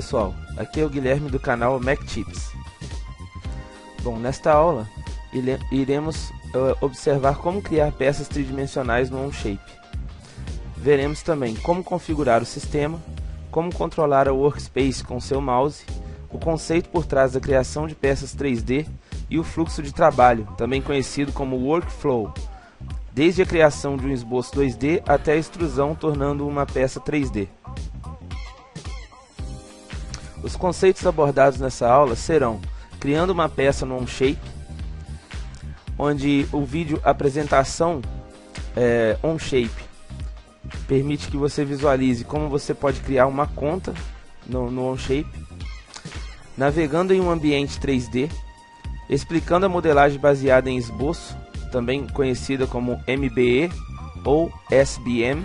pessoal, aqui é o Guilherme do canal MacTips. Bom, nesta aula iremos observar como criar peças tridimensionais no Onshape. Veremos também como configurar o sistema, como controlar a workspace com seu mouse, o conceito por trás da criação de peças 3D e o fluxo de trabalho, também conhecido como workflow, desde a criação de um esboço 2D até a extrusão tornando uma peça 3D. Os conceitos abordados nessa aula serão criando uma peça no Onshape, onde o vídeo apresentação Onshape permite que você visualize como você pode criar uma conta no Onshape, navegando em um ambiente 3D, explicando a modelagem baseada em esboço, também conhecida como MBE ou SBM,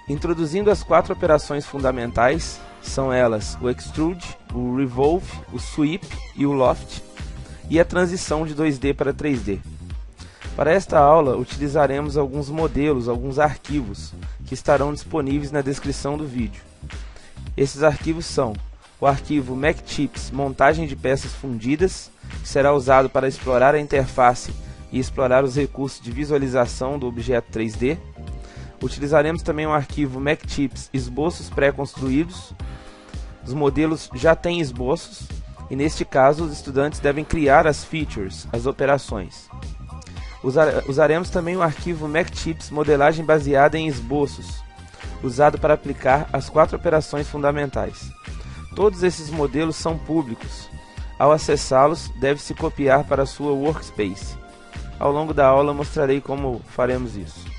introduzindo as 4 operações fundamentais, são elas o Extrude, o Revolve, o Sweep e o Loft, e a transição de 2D para 3D. Para esta aula utilizaremos alguns modelos, alguns arquivos, que estarão disponíveis na descrição do vídeo. Esses arquivos são o arquivo MacTips Montagem de Peças Fundidas, que será usado para explorar a interface e explorar os recursos de visualização do objeto 3D. Utilizaremos também o arquivo MacTips Esboços Pré-Construídos. Os modelos já têm esboços e neste caso os estudantes devem criar as features, as operações. Usaremos também o arquivo MacTips Modelagem Baseada em Esboços, usado para aplicar as 4 operações fundamentais. Todos esses modelos são públicos. Ao acessá-los, deve-se copiar para a sua workspace. Ao longo da aula mostrarei como faremos isso.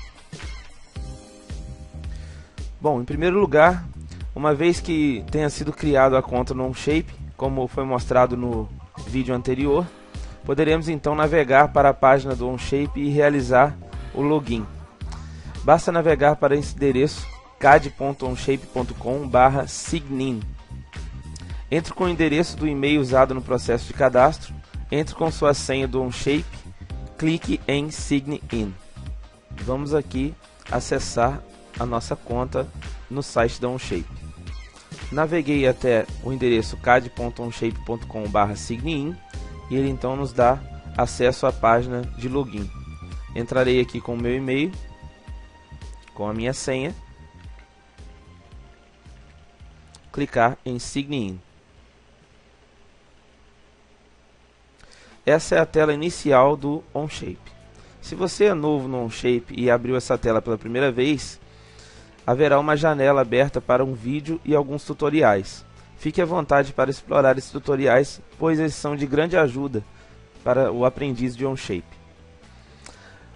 Bom, em primeiro lugar, uma vez que tenha sido criado a conta no Onshape, como foi mostrado no vídeo anterior, poderemos então navegar para a página do Onshape e realizar o login. Basta navegar para esse endereço cad.onshape.com/signin. Entre com o endereço do e-mail usado no processo de cadastro, entre com sua senha do Onshape, clique em Sign In. Vamos aqui acessar a nossa conta no site da Onshape. Naveguei até o endereço cad.onshape.com/signin e ele então nos dá acesso à página de login. Entrarei aqui com o meu e-mail, com a minha senha, clicar em Sign In. Essa é a tela inicial do Onshape. Se você é novo no Onshape e abriu essa tela pela primeira vez, haverá uma janela aberta para um vídeo e alguns tutoriais. Fique à vontade para explorar esses tutoriais, pois eles são de grande ajuda para o aprendiz de Onshape.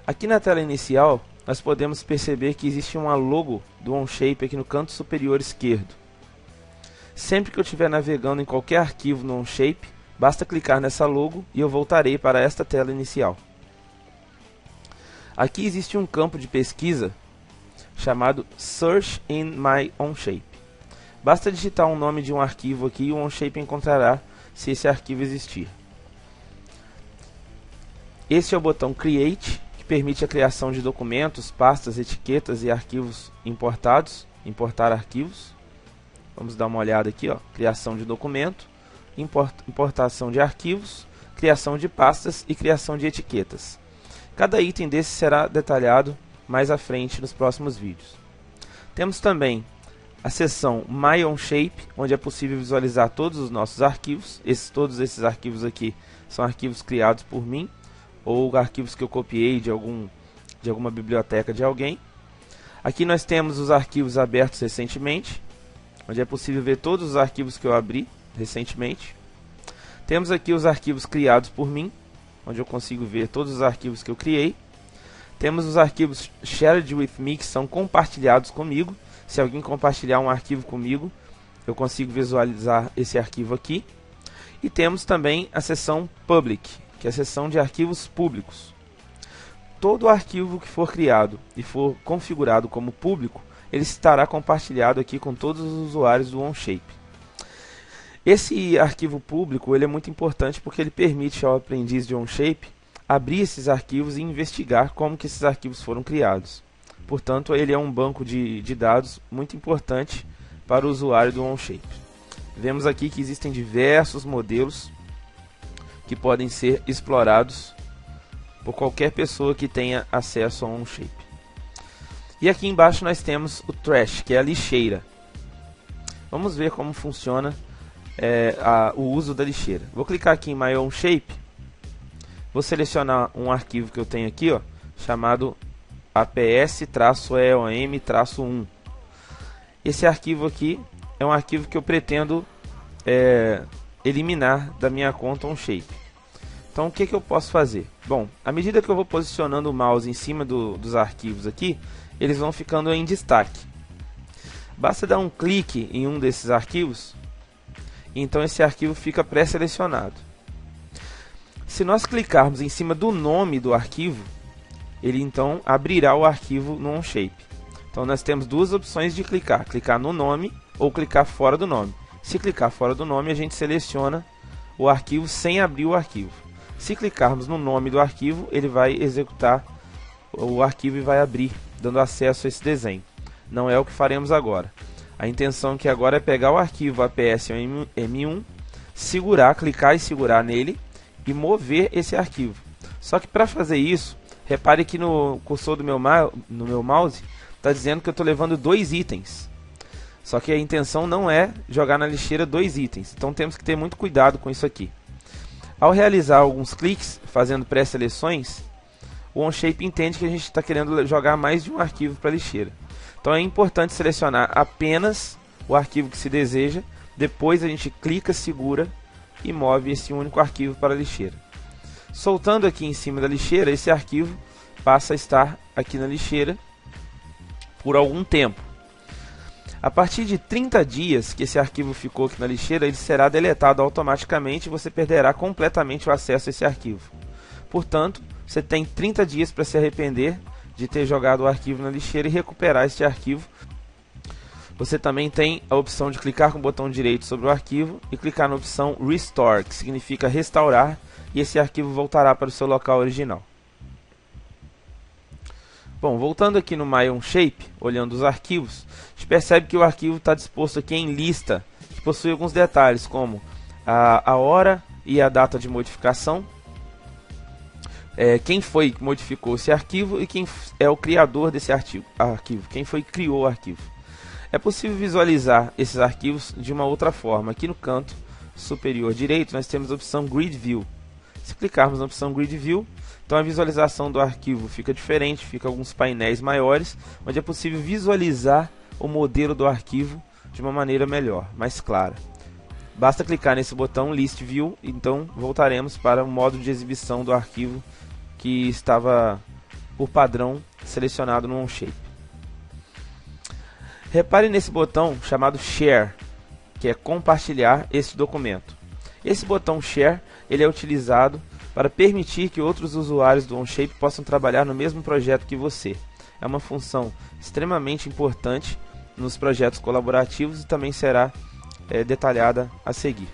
Aqui na tela inicial, nós podemos perceber que existe uma logo do Onshape aqui no canto superior esquerdo. Sempre que eu estiver navegando em qualquer arquivo no Onshape, basta clicar nessa logo e eu voltarei para esta tela inicial. Aqui existe um campo de pesquisa chamado Search in my Onshape. Basta digitar um nome de um arquivo aqui e o Onshape encontrará se esse arquivo existir. Este é o botão Create, que permite a criação de documentos, pastas, etiquetas e arquivos importados. Importar arquivos. Vamos dar uma olhada aqui, ó. Criação de documento, importação de arquivos, criação de pastas e criação de etiquetas. Cada item desse será detalhado mais à frente nos próximos vídeos. Temos também a seção My Onshape, onde é possível visualizar todos os nossos arquivos. Todos esses arquivos aqui são arquivos criados por mim ou arquivos que eu copiei de alguma biblioteca de alguém. Aqui nós temos os arquivos abertos recentemente, onde é possível ver todos os arquivos que eu abri recentemente. Temos aqui os arquivos criados por mim, onde eu consigo ver todos os arquivos que eu criei. Temos os arquivos Shared with Me, que são compartilhados comigo. Se alguém compartilhar um arquivo comigo, eu consigo visualizar esse arquivo aqui. E temos também a seção Public, que é a seção de arquivos públicos. Todo arquivo que for criado e for configurado como público, ele estará compartilhado aqui com todos os usuários do Onshape. Esse arquivo público ele é muito importante porque ele permite ao aprendiz de Onshape abrir esses arquivos e investigar como que esses arquivos foram criados. Portanto, ele é um banco de dados muito importante para o usuário do Onshape. Vemos aqui que existem diversos modelos que podem ser explorados por qualquer pessoa que tenha acesso ao Onshape. E aqui embaixo nós temos o Trash, que é a lixeira. Vamos ver como funciona o uso da lixeira. Vou clicar aqui em My Onshape. Vou selecionar um arquivo que eu tenho aqui, ó, chamado aps-eom-1. Esse arquivo aqui é um arquivo que eu pretendo eliminar da minha conta Onshape. Então o que eu posso fazer? Bom, à medida que eu vou posicionando o mouse em cima dos arquivos aqui, eles vão ficando em destaque. Basta dar um clique em um desses arquivos, e então esse arquivo fica pré-selecionado. Se nós clicarmos em cima do nome do arquivo, ele então abrirá o arquivo no Onshape. Então nós temos duas opções de clicar no nome ou clicar fora do nome. Se clicar fora do nome, a gente seleciona o arquivo sem abrir o arquivo. Se clicarmos no nome do arquivo, ele vai executar o arquivo e vai abrir, dando acesso a esse desenho. Não é o que faremos agora. A intenção aqui agora é pegar o arquivo aps-eom-1, clicar e segurar nele e mover esse arquivo. Só que para fazer isso, repare que no cursor do meu mouse está dizendo que eu estou levando 2 itens. Só que a intenção não é jogar na lixeira 2 itens. Então temos que ter muito cuidado com isso aqui. Ao realizar alguns cliques, fazendo pré-seleções, o Onshape entende que a gente está querendo jogar mais de um arquivo para a lixeira. Então é importante selecionar apenas o arquivo que se deseja. Depois a gente clica, segura e move esse único arquivo para a lixeira. Soltando aqui em cima da lixeira, esse arquivo passa a estar aqui na lixeira por algum tempo. A partir de 30 dias que esse arquivo ficou aqui na lixeira, ele será deletado automaticamente e você perderá completamente o acesso a esse arquivo. Portanto, você tem 30 dias para se arrepender de ter jogado o arquivo na lixeira e recuperar este arquivo. Você também tem a opção de clicar com o botão direito sobre o arquivo e clicar na opção Restore, que significa restaurar, e esse arquivo voltará para o seu local original. Bom, voltando aqui no My Onshape, olhando os arquivos, a gente percebe que o arquivo está disposto aqui em lista, que possui alguns detalhes, como a hora e a data de modificação, quem foi que modificou esse arquivo e quem é o criador desse arquivo, quem foi que criou o arquivo. É possível visualizar esses arquivos de uma outra forma. Aqui no canto superior direito nós temos a opção Grid View. Se clicarmos na opção Grid View, então a visualização do arquivo fica diferente, fica alguns painéis maiores, onde é possível visualizar o modelo do arquivo de uma maneira melhor, mais clara. Basta clicar nesse botão List View, então voltaremos para o modo de exibição do arquivo que estava por padrão selecionado no Onshape. Repare nesse botão chamado Share, que é compartilhar este documento. Esse botão Share ele é utilizado para permitir que outros usuários do Onshape possam trabalhar no mesmo projeto que você. É uma função extremamente importante nos projetos colaborativos e também será detalhada a seguir.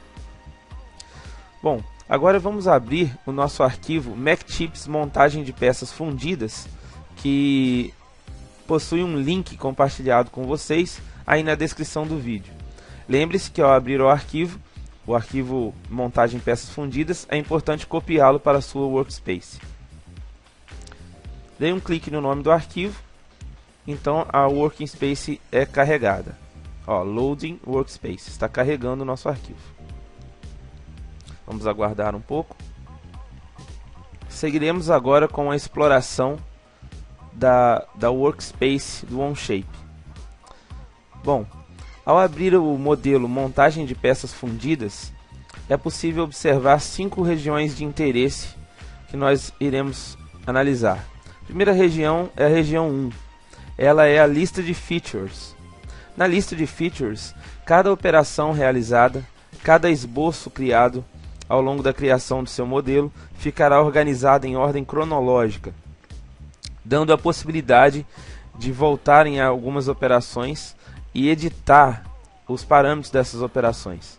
Bom, agora vamos abrir o nosso arquivo MacChips montagem de peças fundidas, que possui um link compartilhado com vocês aí na descrição do vídeo. Lembre-se que ao abrir o arquivo montagem peças fundidas, é importante copiá-lo para a sua workspace. Dê um clique no nome do arquivo, então a workspace é carregada. Loading workspace, está carregando o nosso arquivo. Vamos aguardar um pouco. Seguiremos agora com a exploração da workspace do Onshape. Bom, ao abrir o modelo montagem de peças fundidas, é possível observar 5 regiões de interesse que nós iremos analisar. A primeira região é a região 1. Ela é a lista de features. Na lista de features, cada operação realizada, cada esboço criado ao longo da criação do seu modelo ficará organizado em ordem cronológica, dando a possibilidade de voltar em algumas operações e editar os parâmetros dessas operações.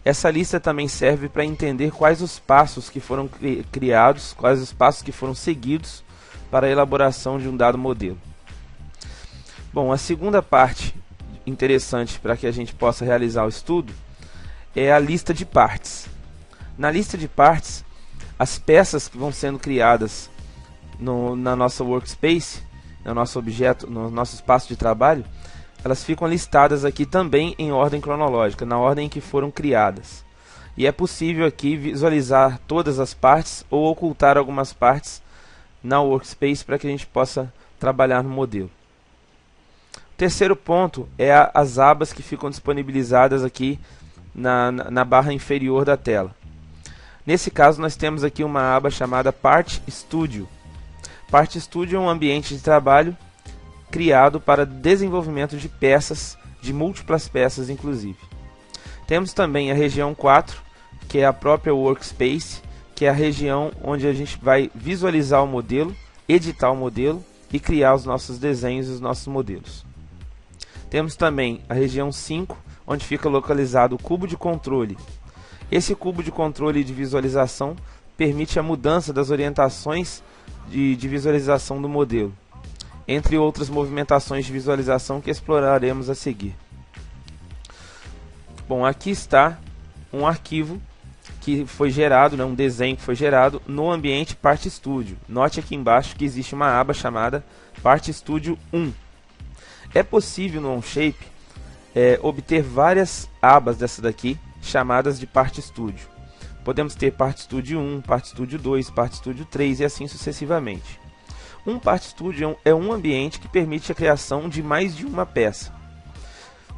Essa lista também serve para entender quais os passos que foram criados, quais os passos que foram seguidos para a elaboração de um dado modelo. Bom, a segunda parte interessante para que a gente possa realizar o estudo é a lista de partes. Na lista de partes, as peças que vão sendo criadas na nossa workspace, no nosso objeto, no nosso espaço de trabalho, elas ficam listadas aqui também em ordem cronológica, na ordem em que foram criadas. E é possível aqui visualizar todas as partes ou ocultar algumas partes na workspace para que a gente possa trabalhar no modelo. O terceiro ponto é as abas que ficam disponibilizadas aqui na barra inferior da tela. Nesse caso nós temos aqui uma aba chamada Part Studio. Part Studio é um ambiente de trabalho criado para desenvolvimento de peças, de múltiplas peças inclusive. Temos também a região 4, que é a própria Workspace, que é a região onde a gente vai visualizar o modelo, editar o modelo e criar os nossos desenhos e os nossos modelos. Temos também a região 5, onde fica localizado o cubo de controle. Esse cubo de controle e de visualização permite a mudança das orientações de visualização do modelo, entre outras movimentações de visualização que exploraremos a seguir. Bom, aqui está um arquivo que foi gerado, um desenho que foi gerado no ambiente Part Studio. Note aqui embaixo que existe uma aba chamada Part Studio 1. É possível no Onshape obter várias abas dessa daqui, chamadas de Part Studio. Podemos ter Part Studio 1, Part Studio 2, Part Studio 3 e assim sucessivamente. Um Part Studio é um ambiente que permite a criação de mais de uma peça.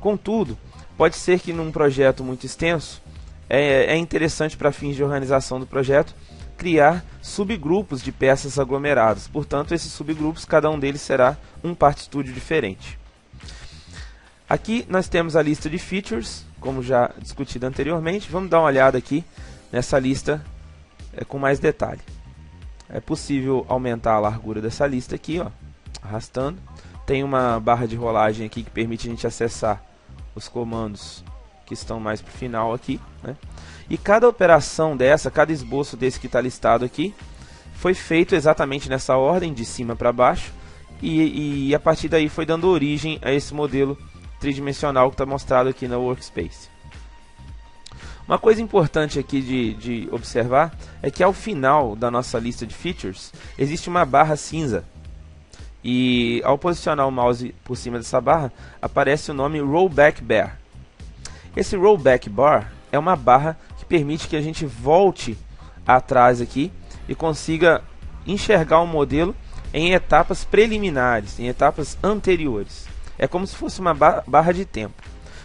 Contudo, pode ser que num projeto muito extenso, é interessante para fins de organização do projeto, criar subgrupos de peças aglomeradas. Portanto, esses subgrupos, cada um deles será um Part Studio diferente. Aqui nós temos a lista de features, como já discutido anteriormente. Vamos dar uma olhada aqui nessa lista com mais detalhe. É possível aumentar a largura dessa lista aqui, ó, arrastando. Tem uma barra de rolagem aqui que permite a gente acessar os comandos que estão mais para o final aqui, né? E cada operação dessa, cada esboço desse que está listado aqui, foi feito exatamente nessa ordem, de cima para baixo, e a partir daí foi dando origem a esse modelo tridimensional que está mostrado aqui na Workspace. Uma coisa importante aqui de observar é que ao final da nossa lista de features existe uma barra cinza, e ao posicionar o mouse por cima dessa barra aparece o nome Rollback Bar. Esse Rollback Bar é uma barra que permite que a gente volte atrás aqui e consiga enxergar o modelo em etapas preliminares, em etapas anteriores. É como se fosse uma barra de tempo.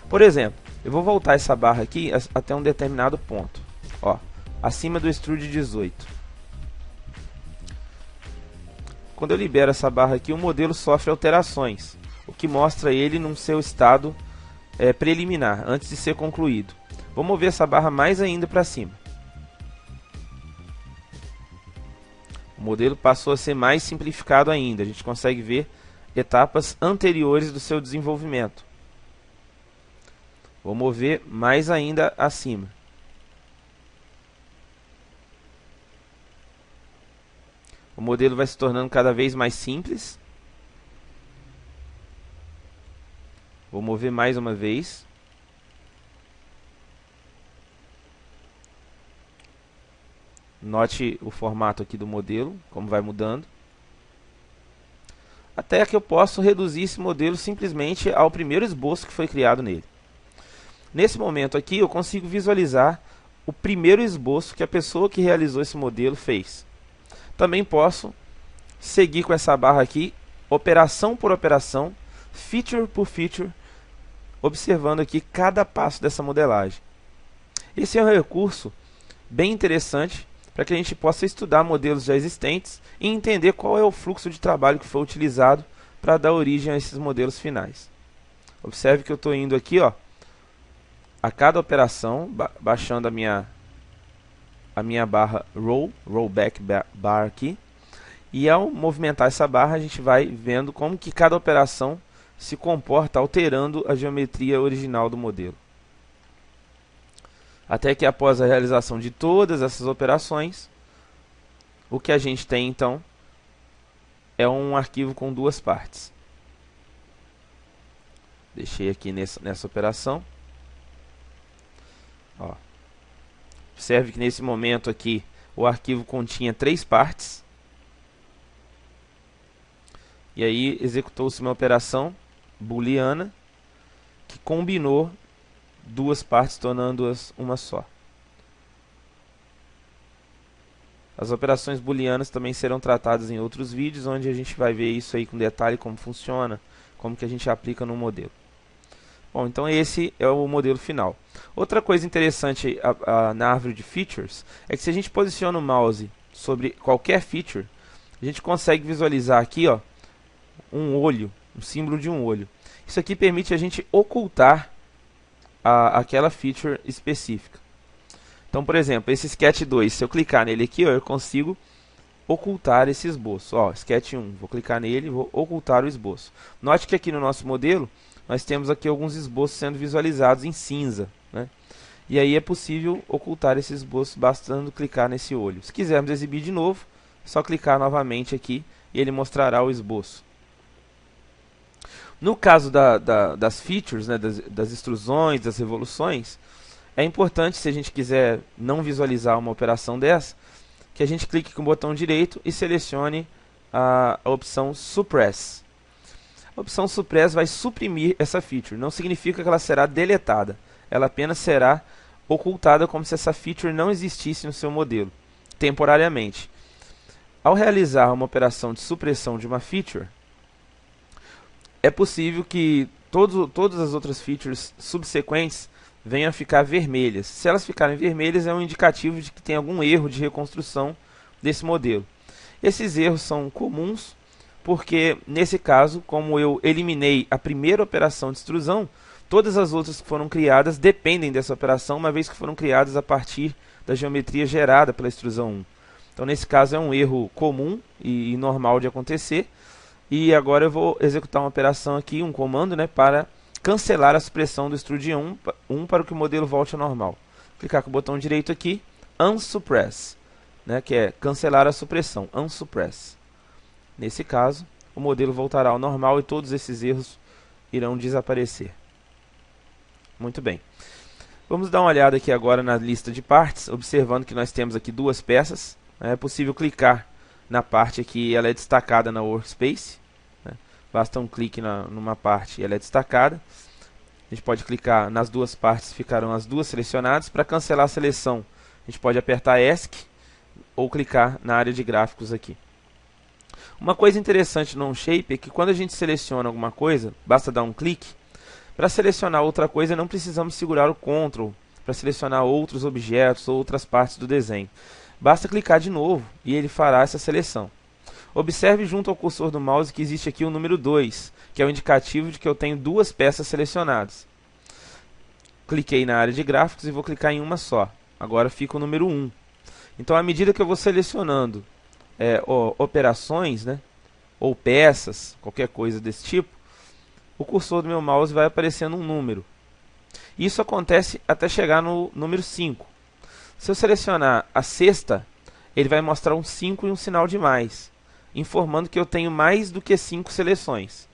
Por exemplo, eu vou voltar essa barra aqui até um determinado ponto, ó, acima do extrude 18. Quando eu libero essa barra aqui, o modelo sofre alterações, o que mostra ele num seu estado preliminar, antes de ser concluído. Vou mover essa barra mais ainda para cima. O modelo passou a ser mais simplificado ainda. A gente consegue ver etapas anteriores do seu desenvolvimento. Vou mover mais ainda acima. O modelo vai se tornando cada vez mais simples. Vou mover mais uma vez. Note o formato aqui do modelo, como vai mudando. Até que eu posso reduzir esse modelo simplesmente ao primeiro esboço que foi criado nele. Nesse momento aqui eu consigo visualizar o primeiro esboço que a pessoa que realizou esse modelo fez. Também posso seguir com essa barra aqui, operação por operação, feature por feature, observando aqui cada passo dessa modelagem. Esse é um recurso bem interessante para que a gente possa estudar modelos já existentes e entender qual é o fluxo de trabalho que foi utilizado para dar origem a esses modelos finais. Observe que eu estou indo aqui, ó, a cada operação, baixando a minha barra Rollback Bar aqui, e ao movimentar essa barra a gente vai vendo como que cada operação se comporta alterando a geometria original do modelo. Até que após a realização de todas essas operações, o que a gente tem então é um arquivo com duas partes. Deixei aqui nessa operação. Ó. Observe que nesse momento aqui o arquivo continha 3 partes. E aí executou-se uma operação booleana que combinou 2 partes, tornando-as uma só. As operações booleanas também serão tratadas em outros vídeos, onde a gente vai ver isso aí com detalhe, como funciona, como que a gente aplica no modelo. Bom, então esse é o modelo final. Outra coisa interessante na árvore de features é que se a gente posiciona o mouse sobre qualquer feature, a gente consegue visualizar aqui, ó, um olho, um símbolo de um olho. Isso aqui permite a gente ocultar aquela feature específica. Então, por exemplo, esse Sketch 2, se eu clicar nele aqui, ó, eu consigo ocultar esse esboço. Ó, Sketch 1, vou clicar nele e vou ocultar o esboço. Note que aqui no nosso modelo, nós temos aqui alguns esboços sendo visualizados em cinza, né? E aí é possível ocultar esse esboço bastando clicar nesse olho. Se quisermos exibir de novo, é só clicar novamente aqui e ele mostrará o esboço. No caso das features, né, das extrusões, das revoluções, é importante, se a gente quiser não visualizar uma operação dessa, que a gente clique com o botão direito e selecione a opção Suppress. A opção Suppress vai suprimir essa feature. Não significa que ela será deletada. Ela apenas será ocultada como se essa feature não existisse no seu modelo, temporariamente. Ao realizar uma operação de supressão de uma feature, é possível que todas as outras features subsequentes venham a ficar vermelhas. Se elas ficarem vermelhas, é um indicativo de que tem algum erro de reconstrução desse modelo. Esses erros são comuns, porque nesse caso, como eu eliminei a primeira operação de extrusão, todas as outras que foram criadas dependem dessa operação, uma vez que foram criadas a partir da geometria gerada pela extrusão 1. Então, nesse caso, é um erro comum e normal de acontecer. E agora eu vou executar uma operação aqui, um comando, né, para cancelar a supressão do extrude 1 para que o modelo volte ao normal. Clicar com o botão direito aqui, Unsuppress, né, que é cancelar a supressão, Unsuppress. Nesse caso, o modelo voltará ao normal e todos esses erros irão desaparecer. Muito bem. Vamos dar uma olhada aqui agora na lista de partes, observando que nós temos aqui 2 peças. É possível clicar na parte aqui, ela é destacada na Workspace. Né? Basta um clique numa parte e ela é destacada. A gente pode clicar nas 2 partes, ficarão as 2 selecionadas. Para cancelar a seleção, a gente pode apertar ESC ou clicar na área de gráficos aqui. Uma coisa interessante no OnShape é que quando a gente seleciona alguma coisa, basta dar um clique. Para selecionar outra coisa, não precisamos segurar o Ctrl para selecionar outros objetos ou outras partes do desenho. Basta clicar de novo e ele fará essa seleção. Observe junto ao cursor do mouse que existe aqui o número 2, que é o indicativo de que eu tenho 2 peças selecionadas. Cliquei na área de gráficos e vou clicar em uma só. Agora fica o número 1. Então, à medida que eu vou selecionando operações, né, ou peças, qualquer coisa desse tipo, o cursor do meu mouse vai aparecendo um número. Isso acontece até chegar no número 5. Se eu selecionar a sexta, ele vai mostrar um 5 e um sinal de mais, informando que eu tenho mais do que 5 seleções.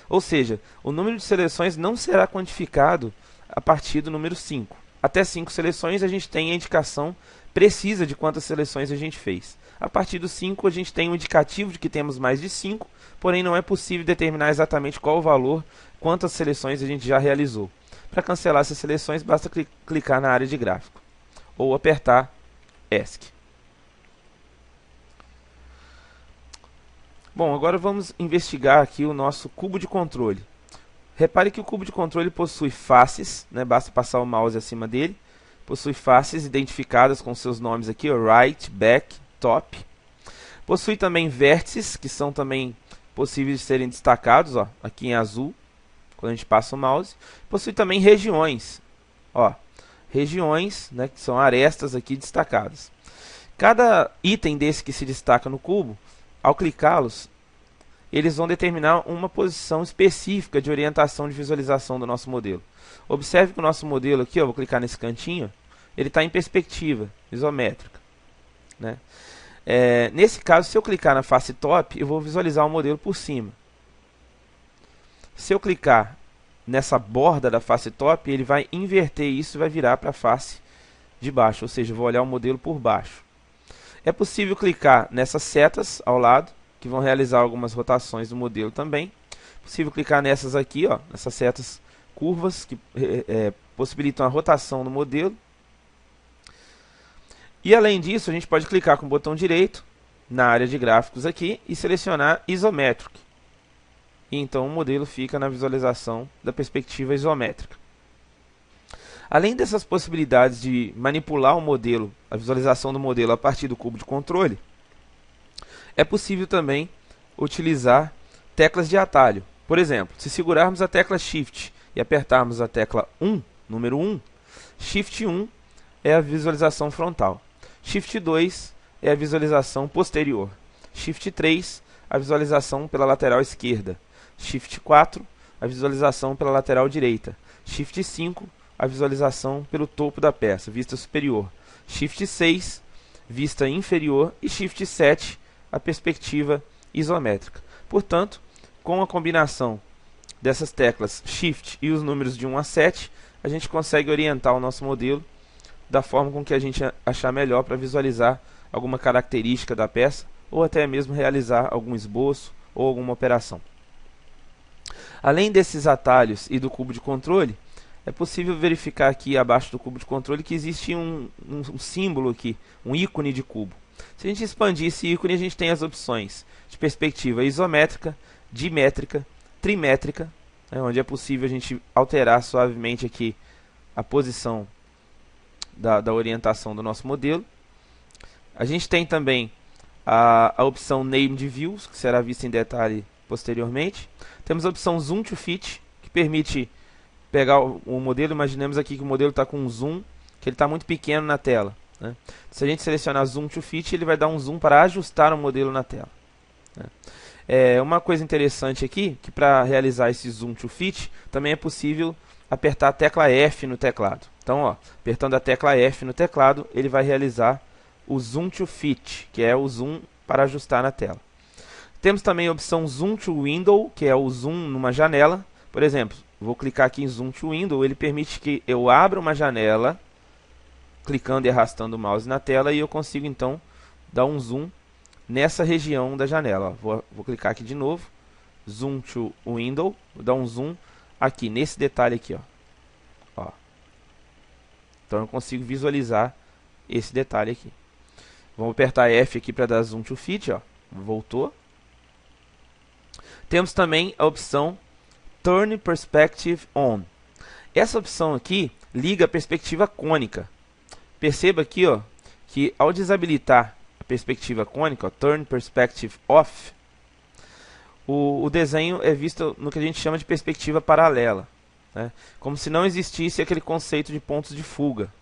Ou seja, o número de seleções não será quantificado a partir do número 5. Até 5 seleções a gente tem a indicação precisa de quantas seleções a gente fez. A partir do 5 a gente tem um indicativo de que temos mais de 5, porém não é possível determinar exatamente qual o valor, quantas seleções a gente já realizou. Para cancelar essas seleções basta clicar na área de gráfico ou apertar ESC. Bom, agora vamos investigar aqui o nosso cubo de controle. Repare que o cubo de controle possui faces, né, basta passar o mouse acima dele. Possui faces identificadas com seus nomes aqui, ó, right, back, top. Possui também vértices, que são também possíveis de serem destacados, ó, aqui em azul, quando a gente passa o mouse. Possui também regiões, ó, regiões, né, que são arestas aqui destacadas. Cada item desse que se destaca no cubo, ao clicá-los, eles vão determinar uma posição específica de orientação de visualização do nosso modelo. Observe que o nosso modelo aqui, eu vou clicar nesse cantinho, ele está em perspectiva isométrica, né? Nesse caso, se eu clicar na face top, eu vou visualizar o modelo por cima. Se eu clicar nessa borda da face top, ele vai inverter isso e vai virar para a face de baixo, ou seja, eu vou olhar o modelo por baixo. É possível clicar nessas setas ao lado, que vão realizar algumas rotações do modelo também. É possível clicar nessas aqui, ó, nessas setas curvas, que possibilitam a rotação do modelo. E além disso, a gente pode clicar com o botão direito na área de gráficos aqui e selecionar Isometric. E então o modelo fica na visualização da perspectiva isométrica. Além dessas possibilidades de manipular o modelo, a visualização do modelo a partir do cubo de controle, é possível também utilizar teclas de atalho. Por exemplo, se segurarmos a tecla Shift e apertarmos a tecla 1, número 1, Shift 1 é a visualização frontal. Shift 2 é a visualização posterior. Shift 3, a visualização pela lateral esquerda. Shift 4, a visualização pela lateral direita. Shift 5, a visualização pelo topo da peça, vista superior. Shift 6, vista inferior. E Shift 7, a perspectiva isométrica. Portanto, com a combinação dessas teclas Shift e os números de 1 a 7, a gente consegue orientar o nosso modelo da forma com que a gente achar melhor para visualizar alguma característica da peça ou até mesmo realizar algum esboço ou alguma operação. Além desses atalhos e do cubo de controle, é possível verificar aqui abaixo do cubo de controle que existe um símbolo aqui, um ícone de cubo. Se a gente expandir esse ícone, a gente tem as opções de perspectiva isométrica, dimétrica, trimétrica, onde é possível a gente alterar suavemente aqui a posição da orientação do nosso modelo. A gente tem também a opção Named Views, que será vista em detalhe posteriormente. Temos a opção Zoom to Fit, que permite pegar o modelo. Imaginemos aqui que o modelo está com um zoom, que ele está muito pequeno na tela, né? Se a gente selecionar Zoom to Fit, ele vai dar um zoom para ajustar o modelo na tela, né? Uma coisa interessante aqui, que para realizar esse Zoom to Fit, também é possível apertar a tecla F no teclado. Então, ó, apertando a tecla F no teclado, ele vai realizar o Zoom to Fit, que é o zoom para ajustar na tela. Temos também a opção Zoom to Window, que é o zoom numa janela. Por exemplo, vou clicar aqui em Zoom to Window, ele permite que eu abra uma janela, clicando e arrastando o mouse na tela, e eu consigo então dar um zoom nessa região da janela. Ó, vou clicar aqui de novo, Zoom to Window, vou dar um zoom aqui, nesse detalhe aqui, ó. Então eu consigo visualizar esse detalhe aqui. Vamos apertar F aqui para dar Zoom to Fit, ó. Voltou. Temos também a opção Turn Perspective On. Essa opção aqui liga a perspectiva cônica. Perceba aqui, ó, que ao desabilitar a perspectiva cônica, ó, Turn Perspective Off, o desenho é visto no que a gente chama de perspectiva paralela, né? Como se não existisse aquele conceito de pontos de fuga.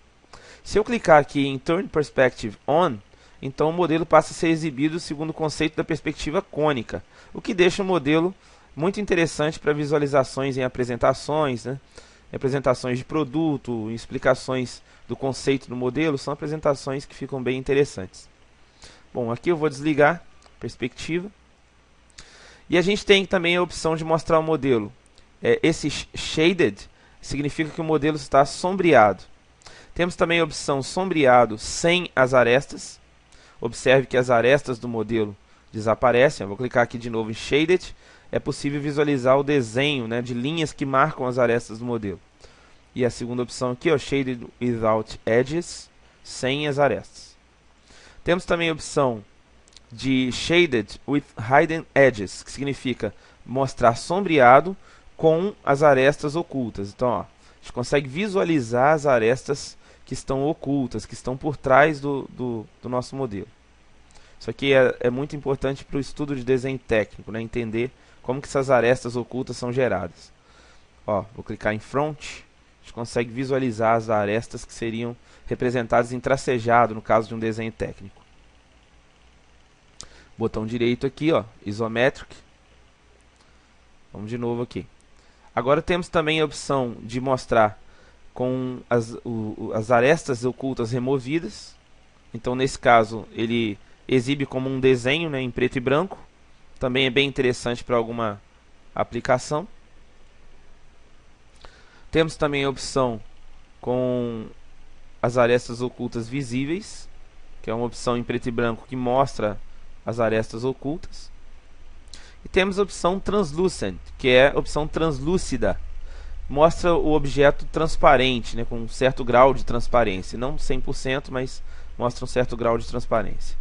Se eu clicar aqui em Turn Perspective On, então o modelo passa a ser exibido segundo o conceito da perspectiva cônica, o que deixa o modelo muito interessante para visualizações em apresentações, né? Apresentações de produto, explicações do conceito do modelo, são apresentações que ficam bem interessantes. Bom, aqui eu vou desligar a perspectiva. E a gente tem também a opção de mostrar o modelo. Esse Shaded significa que o modelo está sombreado. Temos também a opção Sombreado sem as arestas. Observe que as arestas do modelo desaparecem. Eu vou clicar aqui de novo em Shaded. É possível visualizar o desenho, né, de linhas que marcam as arestas do modelo. E a segunda opção aqui, ó, Shaded Without Edges, sem as arestas. Temos também a opção de Shaded with Hidden Edges, que significa mostrar sombreado com as arestas ocultas. Então, ó, a gente consegue visualizar as arestas que estão ocultas, que estão por trás do nosso modelo. Isso aqui é muito importante para o estudo de desenho técnico, né? Entender como que essas arestas ocultas são geradas. Ó, vou clicar em Front, a gente consegue visualizar as arestas que seriam representadas em tracejado, no caso de um desenho técnico. Botão direito aqui, ó, Isometric. Vamos de novo aqui. Agora temos também a opção de mostrar com as arestas ocultas removidas. Então, nesse caso, ele exibe como um desenho, né, em preto e branco. Também é bem interessante para alguma aplicação. Temos também a opção com as arestas ocultas visíveis, que é uma opção em preto e branco que mostra as arestas ocultas. E temos a opção Translucent, que é a opção translúcida. Mostra o objeto transparente, né, com um certo grau de transparência. Não 100%, mas mostra um certo grau de transparência.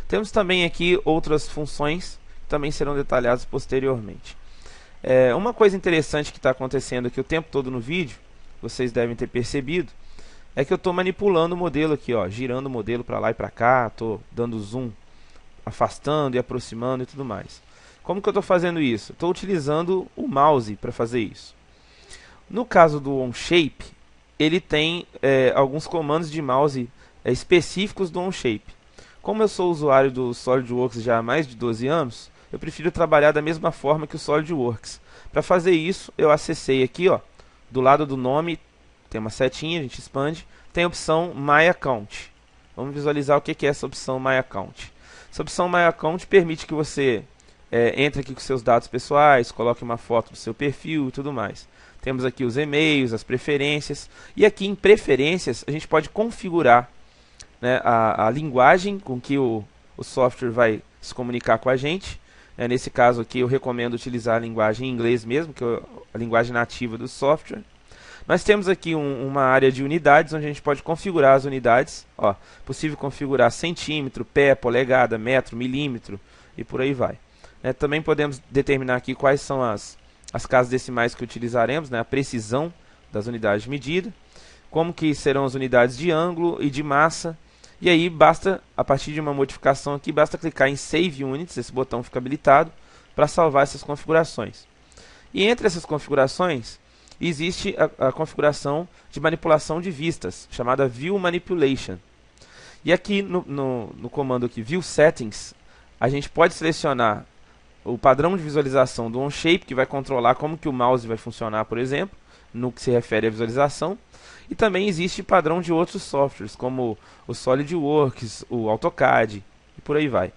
Temos também aqui outras funções que também serão detalhadas posteriormente. Uma coisa interessante que está acontecendo aqui o tempo todo no vídeo, vocês devem ter percebido, é que eu estou manipulando o modelo aqui, ó, girando o modelo para lá e para cá, estou dando zoom, afastando e aproximando e tudo mais. Como que eu estou fazendo isso? Estou utilizando o mouse para fazer isso. No caso do OnShape, ele tem alguns comandos de mouse específicos do OnShape. Como eu sou usuário do SolidWorks já há mais de 12 anos, eu prefiro trabalhar da mesma forma que o SolidWorks. Para fazer isso, eu acessei aqui, ó, do lado do nome, tem uma setinha, a gente expande, tem a opção My Account. Vamos visualizar o que é essa opção My Account. Essa opção My Account permite que você entre aqui com seus dados pessoais, coloque uma foto do seu perfil e tudo mais. Temos aqui os e-mails, as preferências, e aqui em preferências a gente pode configurar, né, a linguagem com que o software vai se comunicar com a gente. Nesse caso aqui eu recomendo utilizar a linguagem em inglês mesmo, que é a linguagem nativa do software. Nós temos aqui uma área de unidades, onde a gente pode configurar as unidades. Ó, possível configurar centímetro, pé, polegada, metro, milímetro e por aí vai. Também podemos determinar aqui quais são as casas decimais que utilizaremos, né, a precisão das unidades de medida, como que serão as unidades de ângulo e de massa. E aí basta, a partir de uma modificação aqui, basta clicar em Save Units, esse botão fica habilitado para salvar essas configurações. E entre essas configurações existe a configuração de manipulação de vistas, chamada View Manipulation. E aqui no comando aqui, View Settings, a gente pode selecionar o padrão de visualização do OnShape, que vai controlar como que o mouse vai funcionar, por exemplo, no que se refere à visualização. E também existe padrão de outros softwares, como o SolidWorks, o AutoCAD e por aí vai.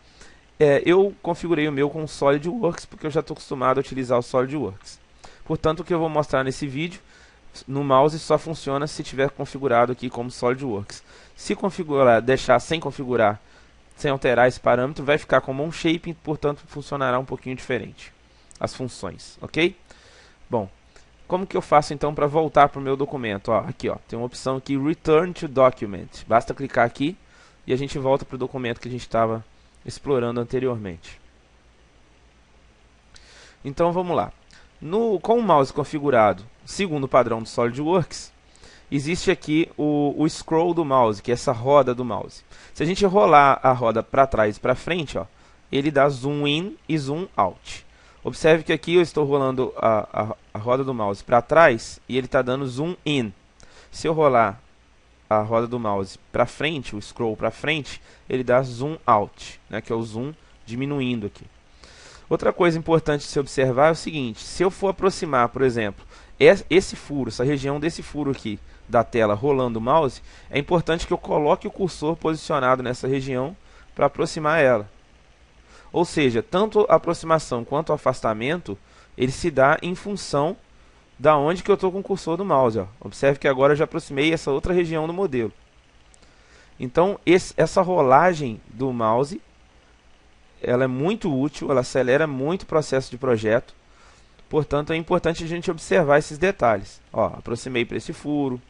Eu configurei o meu com o SolidWorks, porque eu já estou acostumado a utilizar o SolidWorks. Portanto, o que eu vou mostrar nesse vídeo, no mouse só funciona se tiver configurado aqui como SolidWorks. Se configurar, deixar sem configurar, sem alterar esse parâmetro, vai ficar como OnShape, portanto funcionará um pouquinho diferente as funções, ok? Bom, como que eu faço então para voltar para o meu documento? Aqui, ó, tem uma opção aqui, Return to Document. Basta clicar aqui e a gente volta para o documento que a gente estava explorando anteriormente. Então vamos lá. Com o mouse configurado segundo o padrão do SolidWorks, existe aqui o scroll do mouse, que é essa roda do mouse. Se a gente rolar a roda para trás e para frente, ó, ele dá zoom in e zoom out. Observe que aqui eu estou rolando a roda do mouse para trás e ele está dando zoom in. Se eu rolar a roda do mouse para frente, o scroll para frente, ele dá zoom out, né, que é o zoom diminuindo aqui. Outra coisa importante de se observar é o seguinte: se eu for aproximar, por exemplo, esse furo, essa região desse furo aqui da tela rolando o mouse, é importante que eu coloque o cursor posicionado nessa região para aproximar ela. Ou seja, tanto a aproximação quanto o afastamento, ele se dá em função da onde que eu estou com o cursor do mouse. Ó. Observe que agora eu já aproximei essa outra região do modelo. Então, essa rolagem do mouse, ela é muito útil, ela acelera muito o processo de projeto. Portanto, é importante a gente observar esses detalhes. Ó, aproximei para esse furo.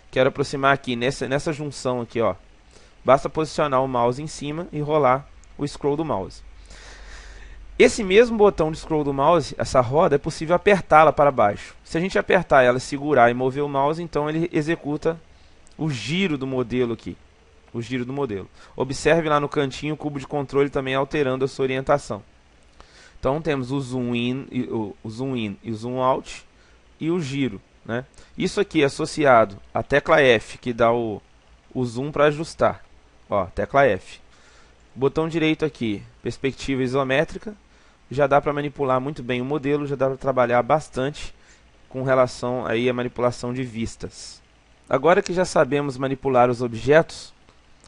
Quero aproximar aqui nessa junção aqui, ó. Basta posicionar o mouse em cima e rolar o scroll do mouse. Esse mesmo botão de scroll do mouse, essa roda, é possível apertá-la para baixo. Se a gente apertar ela, segurar e mover o mouse, então ele executa o giro do modelo aqui. O giro do modelo. Observe lá no cantinho o cubo de controle também alterando a sua orientação. Então temos o zoom in e o zoom out e o giro, né? Isso aqui é associado à tecla F, que dá o zoom para ajustar. Ó, tecla F. Botão direito aqui, perspectiva isométrica. Já dá para manipular muito bem o modelo, já dá para trabalhar bastante com relação aí à manipulação de vistas. Agora que já sabemos manipular os objetos,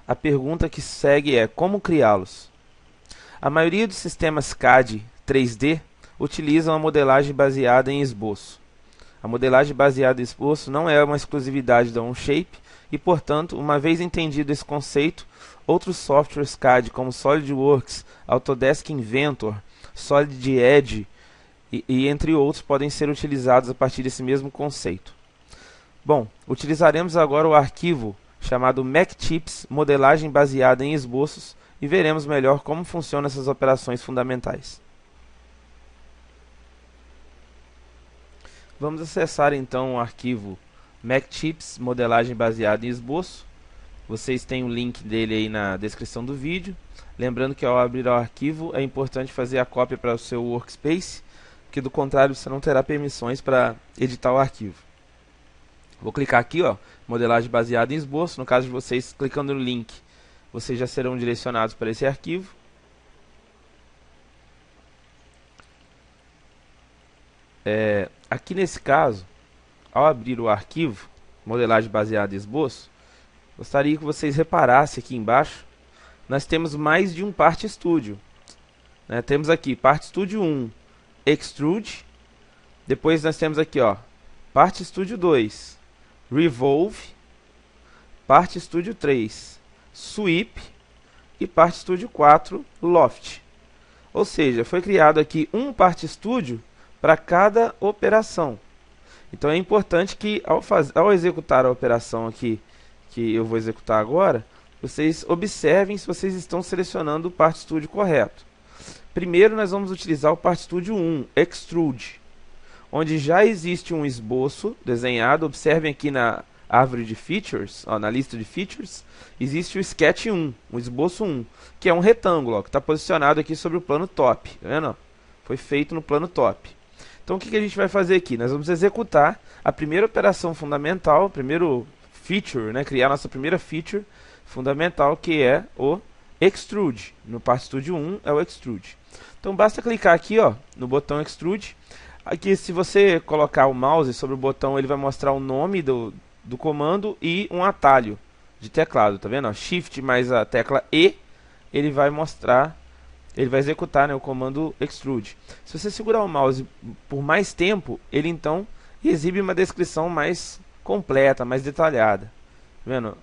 a pergunta que segue é como criá-los? A maioria dos sistemas CAD 3D utilizam a modelagem baseada em esboço. A modelagem baseada em esboço não é uma exclusividade da Onshape e, portanto, uma vez entendido esse conceito, outros softwares CAD como SolidWorks, Autodesk Inventor, Solid Edge e entre outros podem ser utilizados a partir desse mesmo conceito. Bom, utilizaremos agora o arquivo chamado MacTips Modelagem Baseada em Esboços e veremos melhor como funcionam essas operações fundamentais. Vamos acessar então o arquivo MacTips Modelagem Baseada em Esboço. Vocês têm o link dele aí na descrição do vídeo. Lembrando que ao abrir o arquivo é importante fazer a cópia para o seu workspace, porque do contrário você não terá permissões para editar o arquivo. Vou clicar aqui, ó, modelagem baseada em esboço. No caso de vocês, clicando no link, vocês já serão direcionados para esse arquivo. Aqui nesse caso, ao abrir o arquivo, modelagem baseada em esboço, gostaria que vocês reparassem aqui embaixo, nós temos mais de um Part Studio. Temos aqui Part Studio 1, Extrude, depois nós temos aqui, ó, Part Studio 2, Revolve, Part Studio 3, Sweep e Part Studio 4, Loft. Ou seja, foi criado aqui um Part Studio para cada operação. Então é importante que ao executar a operação aqui, que eu vou executar agora, vocês observem se vocês estão selecionando o Part Studio correto. Primeiro nós vamos utilizar o Part Studio 1, Extrude, onde já existe um esboço desenhado. Observem aqui na árvore de features, ó, na lista de features, existe o Sketch 1, o esboço 1, que é um retângulo, ó, que está posicionado aqui sobre o plano top. Tá vendo? Foi feito no plano top. Então o que a gente vai fazer aqui? Nós vamos executar a primeira operação fundamental, o primeiro feature, criar nossa primeira feature fundamental, que é o Extrude. No Part Studio 1 é o Extrude. Então basta clicar aqui, ó, no botão Extrude. Aqui, se você colocar o mouse sobre o botão, ele vai mostrar o nome do comando e um atalho de teclado, tá vendo? Shift mais a tecla E, ele vai mostrar, ele vai executar, o comando Extrude. Se você segurar o mouse por mais tempo, ele então exibe uma descrição mais completa, mais detalhada. Tá vendo?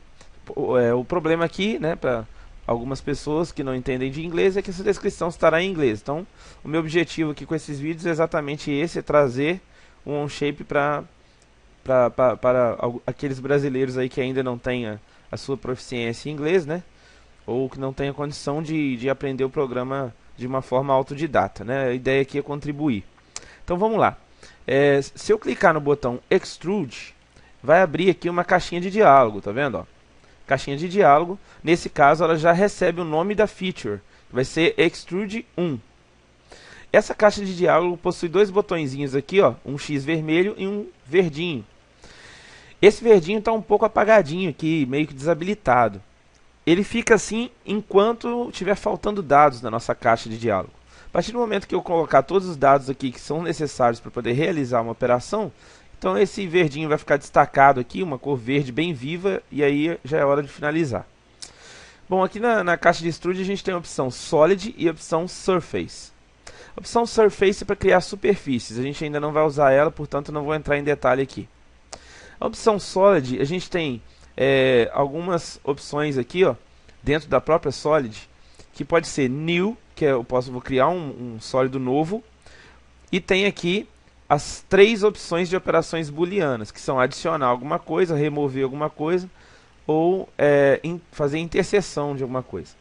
O problema aqui, para algumas pessoas que não entendem de inglês, é que essa descrição estará em inglês. Então, o meu objetivo aqui com esses vídeos é exatamente esse, é trazer um Onshape para aqueles brasileiros aí que ainda não têm a sua proficiência em inglês, ou que não têm a condição de aprender o programa de uma forma autodidata, A ideia aqui é contribuir. Então, vamos lá. Se eu clicar no botão Extrude, vai abrir aqui uma caixinha de diálogo, tá vendo, ó? Caixinha de diálogo, nesse caso ela já recebe o nome da feature, vai ser Extrude 1. Essa caixa de diálogo possui dois botõezinhos aqui, ó, um X vermelho e um verdinho. Esse verdinho está um pouco apagadinho aqui, meio que desabilitado. Ele fica assim enquanto estiver faltando dados na nossa caixa de diálogo. A partir do momento que eu colocar todos os dados aqui que são necessários para poder realizar uma operação, então esse verdinho vai ficar destacado aqui, uma cor verde bem viva, e aí já é hora de finalizar. Bom, aqui na caixa de extrude a gente tem a opção Solid e a opção Surface. A opção Surface é para criar superfícies, a gente ainda não vai usar ela, portanto não vou entrar em detalhe aqui. A opção Solid, a gente tem algumas opções aqui, ó, dentro da própria Solid, que pode ser New, que vou criar um sólido novo, e tem aqui as três opções de operações booleanas, que são adicionar alguma coisa, remover alguma coisa, ou fazer interseção de alguma coisa.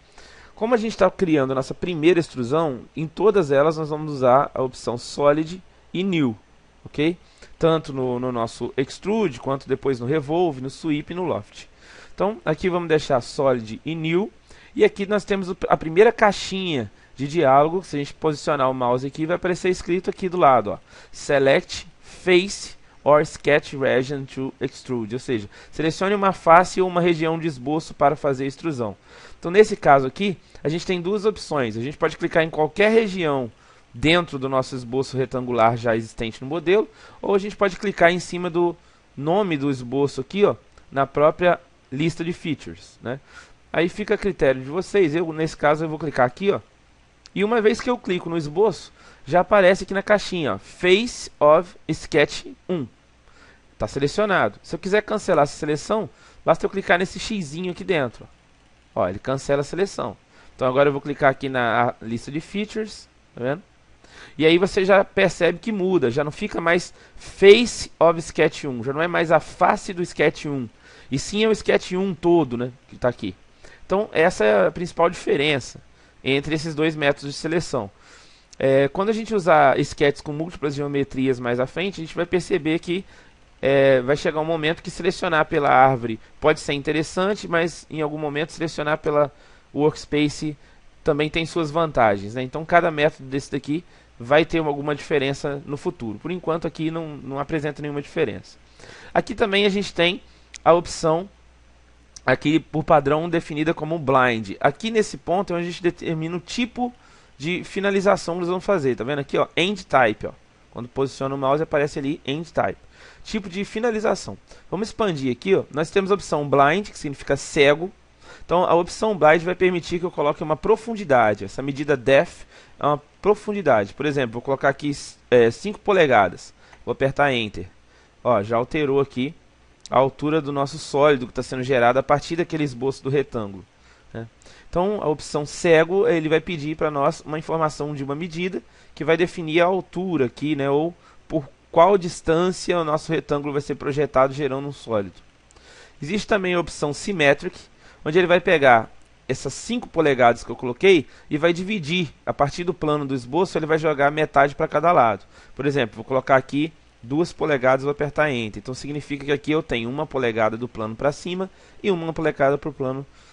Como a gente está criando a nossa primeira extrusão, em todas elas nós vamos usar a opção Solid e New, ok? Tanto no nosso Extrude, quanto depois no Revolve, no Sweep e no Loft. Então, aqui vamos deixar Solid e New, e aqui nós temos a primeira caixinha de diálogo. Se a gente posicionar o mouse aqui, vai aparecer escrito aqui do lado, ó, Select Face or Sketch Region to Extrude, ou seja, selecione uma face ou uma região de esboço para fazer a extrusão. Então, nesse caso aqui, a gente tem duas opções. A gente pode clicar em qualquer região dentro do nosso esboço retangular já existente no modelo, ou a gente pode clicar em cima do nome do esboço aqui, ó, na própria lista de features, Aí fica a critério de vocês. Nesse caso, eu vou clicar aqui, ó, e uma vez que eu clico no esboço, já aparece aqui na caixinha, ó, Face of Sketch 1. Está selecionado. Se eu quiser cancelar essa seleção, basta eu clicar nesse xizinho aqui dentro. Ó, ele cancela a seleção. Então agora eu vou clicar aqui na lista de features, tá vendo? E aí você já percebe que muda, já não fica mais Face of Sketch 1, já não é mais a face do Sketch 1, e sim é o Sketch 1 todo, né, que está aqui. Então essa é a principal diferença entre esses dois métodos de seleção. Quando a gente usar sketches com múltiplas geometrias mais à frente, a gente vai perceber que vai chegar um momento que selecionar pela árvore pode ser interessante, mas em algum momento selecionar pela workspace também tem suas vantagens, né? Então cada método desse daqui vai ter alguma diferença no futuro. Por enquanto aqui não apresenta nenhuma diferença. Aqui também a gente tem a opção aqui por padrão definida como blind. Aqui nesse ponto é onde a gente determina o tipo de finalização que nós vamos fazer. Tá vendo aqui, ó, end type, ó. Quando posiciona o mouse aparece ali end type. Tipo de finalização. Vamos expandir aqui, ó. Nós temos a opção blind, que significa cego. Então a opção blind vai permitir que eu coloque uma profundidade. Essa medida depth é uma profundidade. Por exemplo, vou colocar aqui 5 polegadas. Vou apertar enter. Ó, já alterou aqui a altura do nosso sólido que está sendo gerado a partir daquele esboço do retângulo, né? Então a opção cego, ele vai pedir para nós uma informação de uma medida que vai definir a altura aqui, né, ou por qual distância o nosso retângulo vai ser projetado gerando um sólido. Existe também a opção symmetric, onde ele vai pegar essas 5 polegadas que eu coloquei e vai dividir. A partir do plano do esboço ele vai jogar metade para cada lado. Por exemplo, vou colocar aqui 2 polegadas e vou apertar enter. Então significa que aqui eu tenho 1 polegada do plano para cima e 1 polegada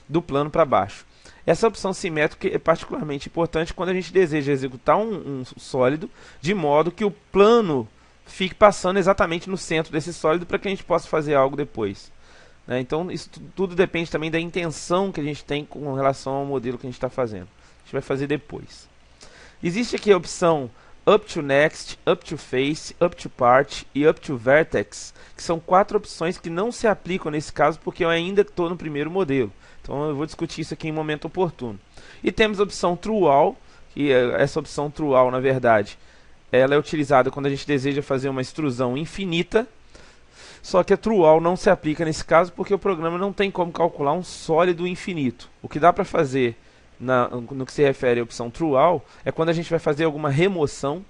do plano para baixo. Essa opção simétrica é particularmente importante quando a gente deseja executar um sólido de modo que o plano fique passando exatamente no centro desse sólido para que a gente possa fazer algo depois, né? Então isso tudo depende também da intenção que a gente tem com relação ao modelo que a gente está fazendo. A gente vai fazer depois. Existe aqui a opção Up to Next, Up to Face, Up to Part e Up to Vertex, que são 4 opções que não se aplicam nesse caso porque eu ainda estou no primeiro modelo. Então eu vou discutir isso aqui em momento oportuno. E temos a opção True All, que essa opção True All, na verdade, ela é utilizada quando a gente deseja fazer uma extrusão infinita. Só que a True All não se aplica nesse caso porque o programa não tem como calcular um sólido infinito. O que dá para fazer no que se refere à opção True All é quando a gente vai fazer alguma remoção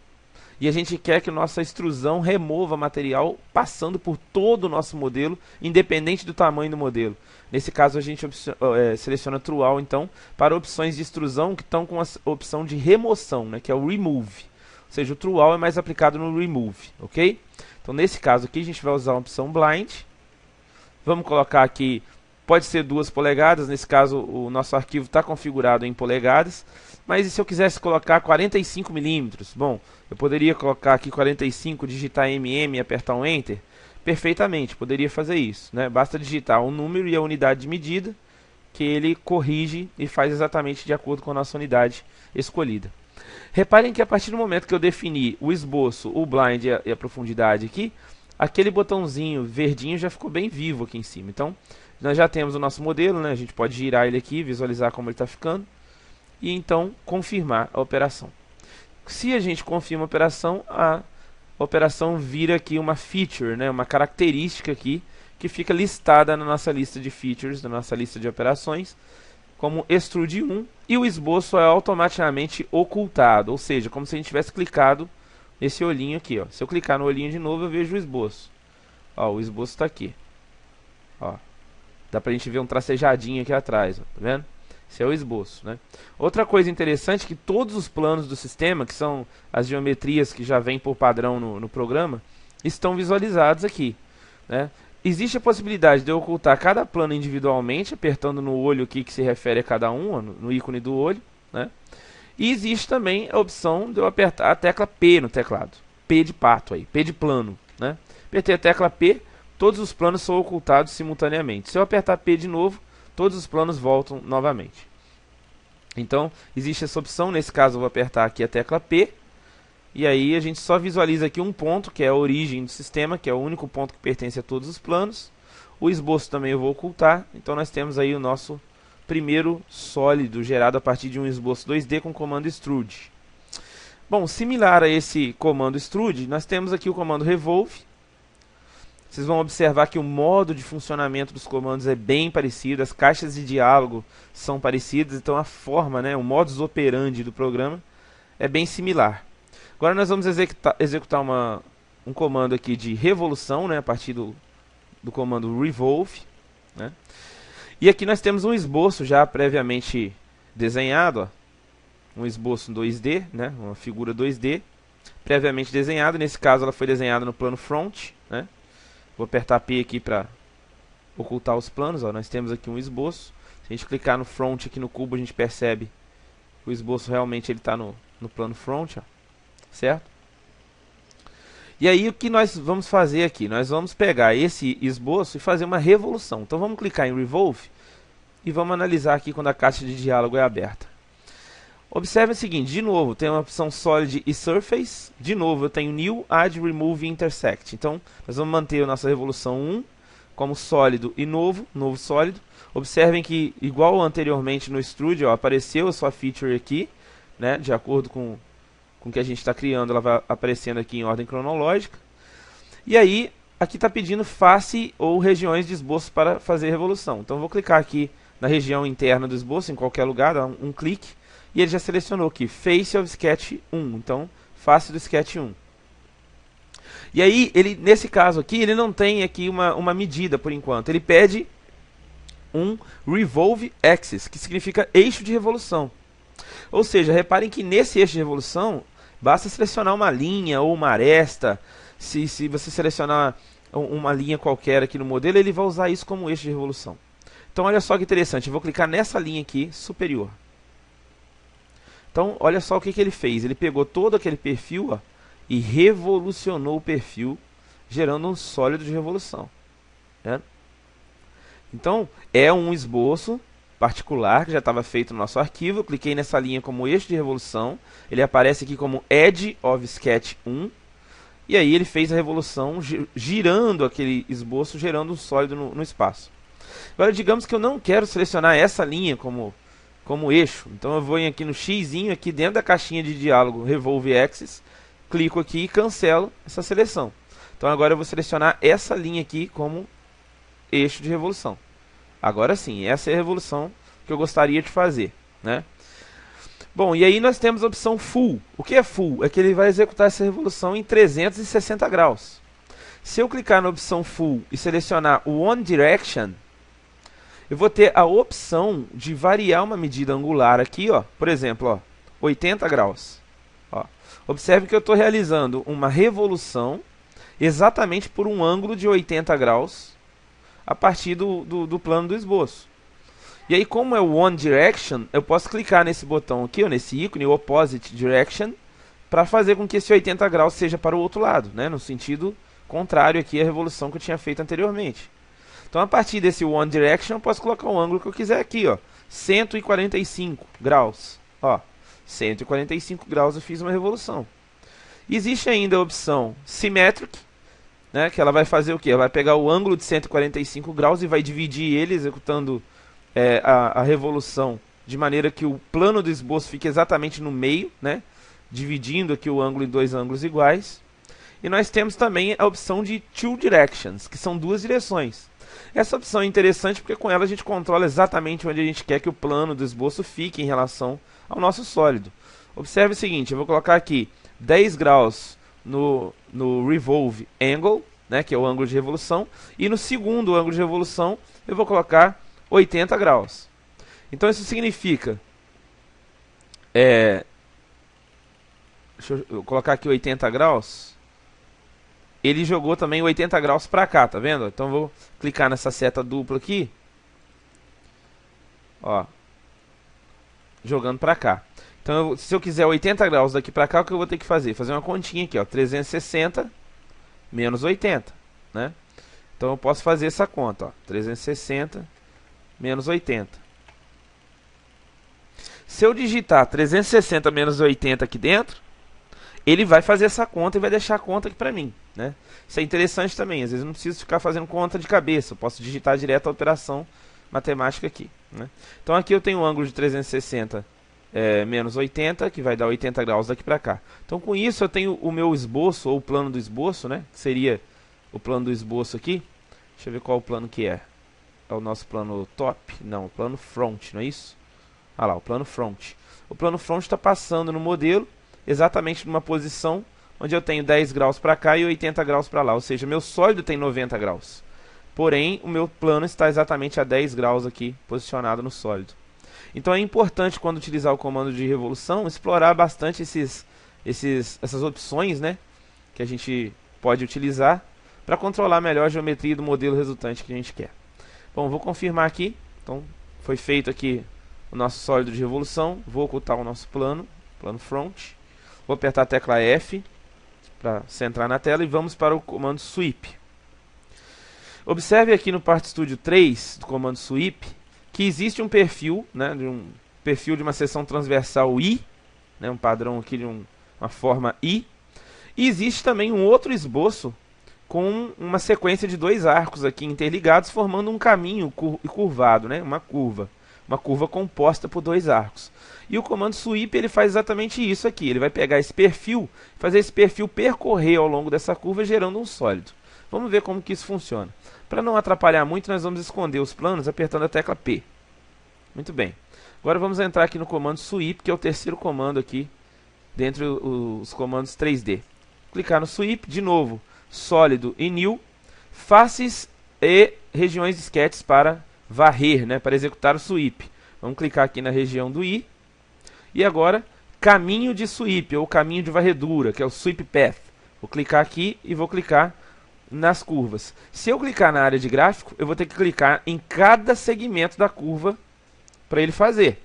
e a gente quer que nossa extrusão remova material passando por todo o nosso modelo, independente do tamanho do modelo. Nesse caso a gente seleciona True All então para opções de extrusão que estão com a opção de remoção, né, que é o Remove. Ou seja, o True All é mais aplicado no Remove, ok? Então nesse caso aqui a gente vai usar a opção Blind. Vamos colocar aqui, pode ser 2 polegadas, nesse caso o nosso arquivo está configurado em polegadas. Mas e se eu quisesse colocar 45 milímetros? Bom, eu poderia colocar aqui 45, digitar MM e apertar um Enter? Perfeitamente, poderia fazer isso, né? Basta digitar o número e a unidade de medida, que ele corrige e faz exatamente de acordo com a nossa unidade escolhida. Reparem que a partir do momento que eu defini o esboço, o blind e a profundidade aqui, aquele botãozinho verdinho já ficou bem vivo aqui em cima. Então, nós já temos o nosso modelo, né? A gente pode girar ele aqui, visualizar como ele está ficando. E então confirmar a operação. Se a gente confirma a operação vira aqui uma feature, né, uma característica aqui que fica listada na nossa lista de features, na nossa lista de operações, como extrude 1, e o esboço é automaticamente ocultado, ou seja, como se a gente tivesse clicado nesse olhinho aqui, ó. Se eu clicar no olhinho de novo, eu vejo o esboço. Ó, o esboço está aqui. Ó, dá pra gente ver um tracejadinho aqui atrás, ó, tá vendo? Esse é o esboço, né? Outra coisa interessante é que todos os planos do sistema, que são as geometrias que já vêm por padrão no programa, estão visualizados aqui, né? Existe a possibilidade de eu ocultar cada plano individualmente, apertando no olho aqui que se refere a cada um, no ícone do olho, né? E existe também a opção de eu apertar a tecla P no teclado. P de pato aí, P de plano, né? Apertei a tecla P, todos os planos são ocultados simultaneamente. Se eu apertar P de novo, todos os planos voltam novamente. Então, existe essa opção. Nesse caso, eu vou apertar aqui a tecla P. E aí a gente só visualiza aqui um ponto, que é a origem do sistema, que é o único ponto que pertence a todos os planos. O esboço também eu vou ocultar. Então, nós temos aí o nosso primeiro sólido gerado a partir de um esboço 2D com o comando extrude. Bom, similar a esse comando extrude, nós temos aqui o comando revolve. Vocês vão observar que o modo de funcionamento dos comandos é bem parecido, as caixas de diálogo são parecidas, então a forma, né, o modus operandi do programa é bem similar. Agora nós vamos executar um comando aqui de revolução, né, a partir do comando revolve, né? E aqui nós temos um esboço já previamente desenhado, ó, um esboço 2D, né, uma figura 2D previamente desenhada. Nesse caso ela foi desenhada no plano front, né? Vou apertar P aqui para ocultar os planos, ó. Nós temos aqui um esboço. Se a gente clicar no front aqui no cubo, a gente percebe que o esboço realmente ele está no plano front, ó, certo? E aí o que nós vamos fazer aqui? Nós vamos pegar esse esboço e fazer uma revolução. Então vamos clicar em Revolve e vamos analisar aqui quando a caixa de diálogo é aberta. Observe o seguinte, de novo, tem uma opção Solid e Surface. De novo, eu tenho New, Add, Remove e Intersect. Então, nós vamos manter a nossa revolução 1 como sólido e novo sólido. Observem que, igual anteriormente no Studio, ó, apareceu a sua feature aqui, né, de acordo com o que a gente está criando, ela vai aparecendo aqui em ordem cronológica. E aí, aqui está pedindo face ou regiões de esboço para fazer revolução. Então, eu vou clicar aqui na região interna do esboço, em qualquer lugar, dá um clique. E ele já selecionou aqui, Face of Sketch 1, então, face do Sketch 1. E aí, ele, nesse caso aqui, ele não tem aqui uma medida por enquanto. Ele pede um Revolve Axis, que significa eixo de revolução. Ou seja, reparem que nesse eixo de revolução, basta selecionar uma linha ou uma aresta. Se você selecionar uma linha qualquer aqui no modelo, ele vai usar isso como eixo de revolução. Então, olha só que interessante, eu vou clicar nessa linha aqui, superior. Então, olha só o que ele fez. Ele pegou todo aquele perfil, ó, e revolucionou o perfil, gerando um sólido de revolução, né? Então, é um esboço particular que já estava feito no nosso arquivo. Eu cliquei nessa linha como eixo de revolução. Ele aparece aqui como Edge of Sketch 1. E aí ele fez a revolução girando aquele esboço, gerando um sólido no espaço. Agora, digamos que eu não quero selecionar essa linha como eixo. Então eu vou aqui no xizinho, aqui dentro da caixinha de diálogo Revolve Axis, clico aqui e cancelo essa seleção. Então agora eu vou selecionar essa linha aqui como eixo de revolução. Agora sim, essa é a revolução que eu gostaria de fazer, né? Bom, e aí nós temos a opção Full. O que é Full? É que ele vai executar essa revolução em 360 graus. Se eu clicar na opção Full e selecionar o One Direction, eu vou ter a opção de variar uma medida angular aqui, ó, por exemplo, ó, 80 graus. Ó. Observe que eu estou realizando uma revolução exatamente por um ângulo de 80 graus a partir do plano do esboço. E aí, como é o One Direction, eu posso clicar nesse botão aqui, ó, nesse ícone, Opposite Direction, para fazer com que esse 80 graus seja para o outro lado, né, no sentido contrário aqui à revolução que eu tinha feito anteriormente. Então, a partir desse One Direction, eu posso colocar o ângulo que eu quiser aqui, ó, 145 graus. Ó, 145 graus eu fiz uma revolução. Existe ainda a opção Symmetric, né, que ela vai fazer o quê? Ela vai pegar o ângulo de 145 graus e vai dividir ele, executando a revolução de maneira que o plano do esboço fique exatamente no meio, né, dividindo aqui o ângulo em dois ângulos iguais. E nós temos também a opção de Two Directions, que são duas direções. Essa opção é interessante porque com ela a gente controla exatamente onde a gente quer que o plano do esboço fique em relação ao nosso sólido. Observe o seguinte, eu vou colocar aqui 10 graus no Revolve Angle, né, que é o ângulo de revolução, e no segundo ângulo de revolução eu vou colocar 80 graus. Então isso significa, deixa eu colocar aqui 80 graus, ele jogou também 80 graus para cá, tá vendo? Então eu vou clicar nessa seta dupla aqui, ó, jogando para cá. Então se eu quiser 80 graus daqui para cá, o que eu vou ter que fazer? Fazer uma continha aqui, ó, 360 menos 80, né? Então eu posso fazer essa conta, ó, 360 menos 80. Se eu digitar 360 menos 80 aqui dentro, ele vai fazer essa conta e vai deixar a conta aqui para mim, né? Isso é interessante também, às vezes eu não preciso ficar fazendo conta de cabeça, eu posso digitar direto a operação matemática aqui, né? Então aqui eu tenho um ângulo de 360 menos 80, que vai dar 80 graus daqui para cá. Então com isso eu tenho o meu esboço, ou o plano do esboço, né, que seria o plano do esboço aqui. Deixa eu ver qual o plano que é. É o nosso plano top? Não, o plano front, não é isso? Ah lá, o plano front. O plano front está passando no modelo exatamente numa posição onde eu tenho 10 graus para cá e 80 graus para lá. Ou seja, meu sólido tem 90 graus. Porém, o meu plano está exatamente a 10 graus aqui, posicionado no sólido. Então é importante, quando utilizar o comando de revolução, explorar bastante essas opções, né, que a gente pode utilizar para controlar melhor a geometria do modelo resultante que a gente quer. Bom, vou confirmar aqui. Então, foi feito aqui o nosso sólido de revolução. Vou ocultar o nosso plano front. Vou apertar a tecla F para centrar na tela e vamos para o comando sweep. Observe aqui no Part Studio 3 do comando sweep que existe um perfil, né, de uma seção transversal I, né, um padrão aqui de uma forma I, e existe também um outro esboço com uma sequência de 2 arcos aqui interligados formando um caminho curvado, né, uma curva composta por 2 arcos. E o comando sweep ele faz exatamente isso aqui, ele vai pegar esse perfil, fazer esse perfil percorrer ao longo dessa curva gerando um sólido. Vamos ver como que isso funciona. Para não atrapalhar muito, nós vamos esconder os planos apertando a tecla P. Muito bem. Agora vamos entrar aqui no comando sweep, que é o terceiro comando aqui, dentre os comandos 3D. Clicar no sweep, de novo, sólido e new, faces e regiões de sketches para varrer, né, para executar o sweep. Vamos clicar aqui na região do I. E agora, caminho de sweep, ou caminho de varredura, que é o sweep path. Vou clicar aqui e vou clicar nas curvas. Se eu clicar na área de gráfico, eu vou ter que clicar em cada segmento da curva para ele fazer.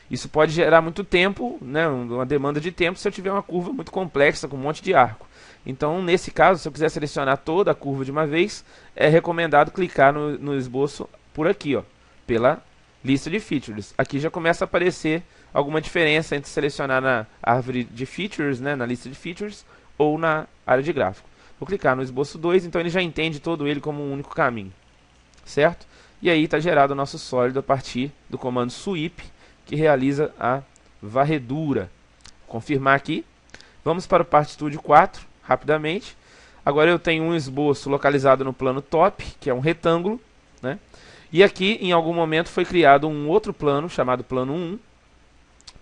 Isso pode gerar muito tempo, né, uma demanda de tempo se eu tiver uma curva muito complexa com um monte de arco. Então, nesse caso, se eu quiser selecionar toda a curva de uma vez, é recomendado clicar no esboço por aqui, ó, pela lista de features. Aqui já começa a aparecer alguma diferença entre selecionar na árvore de features, né, na lista de features, ou na área de gráfico. Vou clicar no esboço 2, então ele já entende todo ele como um único caminho, certo? E aí está gerado o nosso sólido a partir do comando sweep, que realiza a varredura. Confirmar aqui. Vamos para o Part Studio 4, rapidamente. Agora eu tenho um esboço localizado no plano top, que é um retângulo, né? E aqui, em algum momento, foi criado um outro plano, chamado plano 1,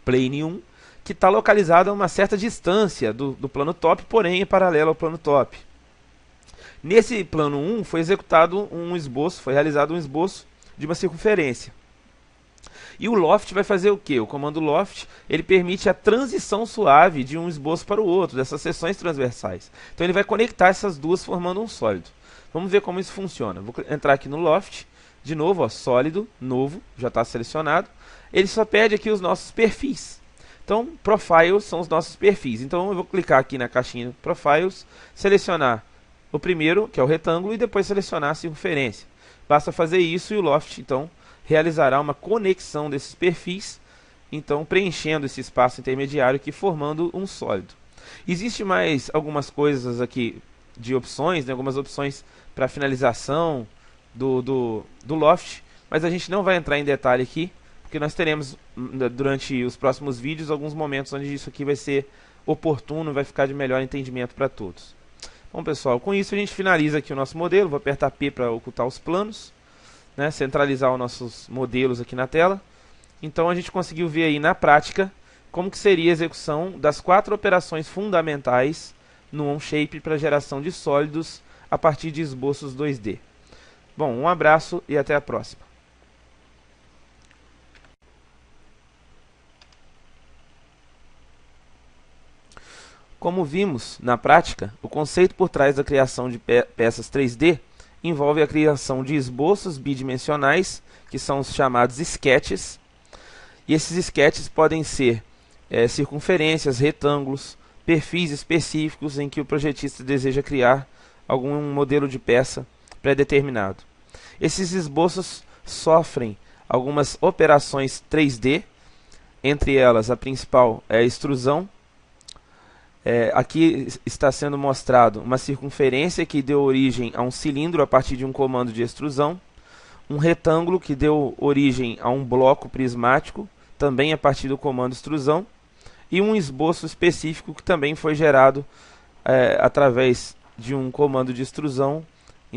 plane 1, que está localizado a uma certa distância do plano top, porém é paralelo ao plano top. Nesse plano 1 foi executado um esboço, foi realizado um esboço de uma circunferência. E o loft vai fazer o que? O comando loft ele permite a transição suave de um esboço para o outro, dessas seções transversais. Então ele vai conectar essas duas formando um sólido. Vamos ver como isso funciona. Vou entrar aqui no loft, de novo, ó, sólido, novo, já está selecionado. Ele só pede aqui os nossos perfis. Então, profiles são os nossos perfis. Então eu vou clicar aqui na caixinha profiles, selecionar o primeiro, que é o retângulo, e depois selecionar a circunferência. Basta fazer isso e o loft, então, realizará uma conexão desses perfis, então preenchendo esse espaço intermediário aqui, formando um sólido. Existe mais algumas coisas aqui de opções, né, algumas opções para finalização do loft, mas a gente não vai entrar em detalhe aqui, porque nós teremos durante os próximos vídeos alguns momentos onde isso aqui vai ser oportuno, vai ficar de melhor entendimento para todos. Bom pessoal, com isso a gente finaliza aqui o nosso modelo. Vou apertar P para ocultar os planos, né, centralizar os nossos modelos aqui na tela. Então a gente conseguiu ver aí na prática como que seria a execução das 4 operações fundamentais no OnShape para geração de sólidos a partir de esboços 2D. Bom, um abraço e até a próxima. Como vimos na prática, o conceito por trás da criação de peças 3D envolve a criação de esboços bidimensionais, que são os chamados sketches. E esses sketches podem ser circunferências, retângulos, perfis específicos em que o projetista deseja criar algum modelo de peça pré-determinado. Esses esboços sofrem algumas operações 3D, entre elas a principal é a extrusão. Aqui está sendo mostrado uma circunferência que deu origem a um cilindro a partir de um comando de extrusão, um retângulo que deu origem a um bloco prismático, também a partir do comando extrusão, e um esboço específico que também foi gerado através de um comando de extrusão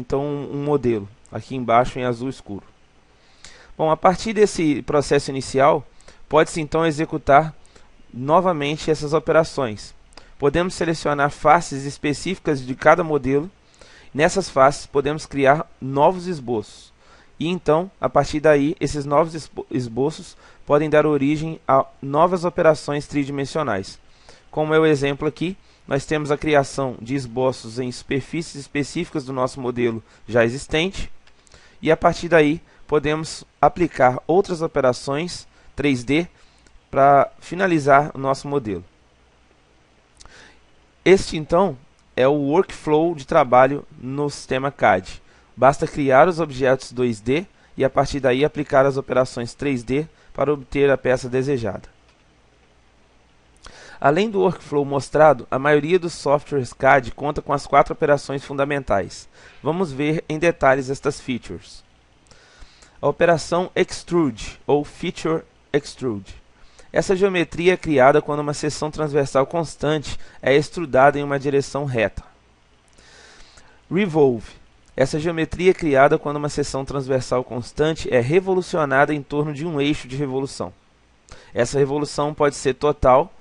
então um modelo, aqui embaixo em azul escuro. Bom, a partir desse processo inicial, pode-se então executar novamente essas operações. Podemos selecionar faces específicas de cada modelo. Nessas faces podemos criar novos esboços. E então, a partir daí, esses novos esboços podem dar origem a novas operações tridimensionais. Como é o exemplo aqui, nós temos a criação de esboços em superfícies específicas do nosso modelo já existente. E a partir daí, podemos aplicar outras operações 3D para finalizar o nosso modelo. Este, então, é o workflow de trabalho no sistema CAD. Basta criar os objetos 2D e, a partir daí, aplicar as operações 3D para obter a peça desejada. Além do workflow mostrado, a maioria dos softwares CAD conta com as 4 operações fundamentais. Vamos ver em detalhes estas features. A operação Extrude, ou Feature Extrude. Essa geometria é criada quando uma seção transversal constante é extrudada em uma direção reta. Revolve. Essa geometria é criada quando uma seção transversal constante é revolucionada em torno de um eixo de revolução. Essa revolução pode ser total,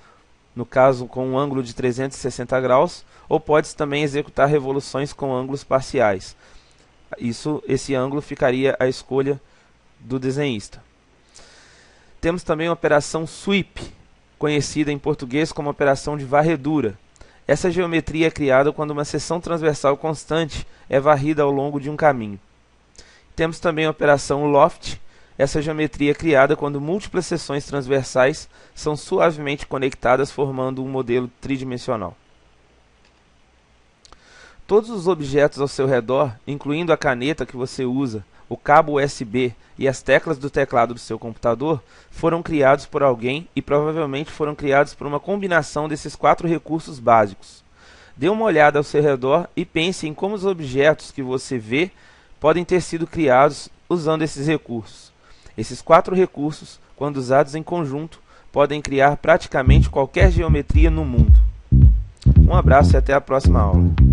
no caso com um ângulo de 360 graus, ou pode-se também executar revoluções com ângulos parciais. Esse ângulo ficaria à escolha do desenhista. Temos também a operação Sweep, conhecida em português como operação de varredura. Essa geometria é criada quando uma seção transversal constante é varrida ao longo de um caminho. Temos também a operação Loft. Essa geometria é criada quando múltiplas seções transversais são suavemente conectadas, formando um modelo tridimensional. Todos os objetos ao seu redor, incluindo a caneta que você usa, o cabo USB e as teclas do teclado do seu computador, foram criados por alguém e provavelmente foram criados por uma combinação desses 4 recursos básicos. Dê uma olhada ao seu redor e pense em como os objetos que você vê podem ter sido criados usando esses recursos. Esses 4 recursos, quando usados em conjunto, podem criar praticamente qualquer geometria no mundo. Um abraço e até a próxima aula.